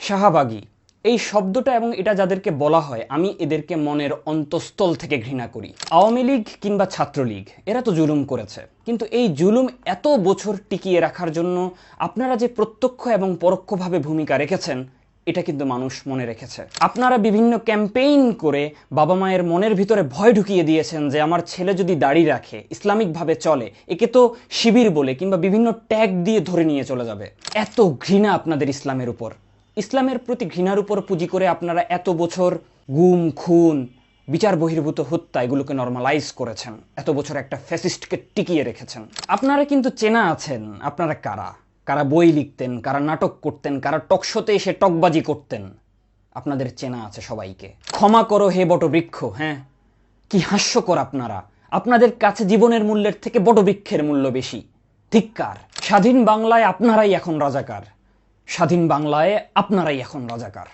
শাহবাগী এই শব্দটা এবং এটা যাদেরকে বলা হয়, আমি এদেরকে মনের অন্তঃস্থল থেকে ঘৃণা করি। আওয়ামী লীগ কিংবা ছাত্রলীগ এরা তো জুলুম করেছে, কিন্তু এই জুলুম এত বছর টিকিয়ে রাখার জন্য আপনারা যে প্রত্যক্ষ এবং পরোক্ষভাবে ভূমিকা রেখেছেন, এটা কিন্তু মানুষ মনে রেখেছে। আপনারা বিভিন্ন ক্যাম্পেইন করে বাবা মায়ের মনের ভিতরে ভয় ঢুকিয়ে দিয়েছেন যে আমার ছেলে যদি দাড়ি রাখে, ইসলামিকভাবে চলে, একে তো শিবির বলে কিংবা বিভিন্ন ট্যাগ দিয়ে ধরে নিয়ে চলে যাবে। এত ঘৃণা আপনাদের ইসলামের উপর, ইসলামের প্রতি ঘৃণার উপর পুঁজি করে আপনারা এত বছর গুম, খুন, বিচার বহির্ভূত হত্যা এগুলোকে নর্মালাইজ করেছেন, এত বছর একটা ফ্যাসিস্টকে টিকিয়ে রেখেছেন। আপনারা কিন্তু চেনা আছেন আপনারা কারা। কারা বই লিখতেন, কারা নাটক করতেন, কারা টকশোতে এসে টকবাজি করতেন, আপনাদের চেনা আছে সবাইকে। ক্ষমা করো হে বটবৃক্ষ। হ্যাঁ, কি হাস্যকর আপনারা। আপনাদের কাছে জীবনের মূল্যের থেকে বটবৃক্ষের মূল্য বেশি। ধিক্কার। স্বাধীন বাংলায় আপনারাই এখন রাজাকার, স্বাধীন বাংলায় আপনারাই এখন রাজাকার।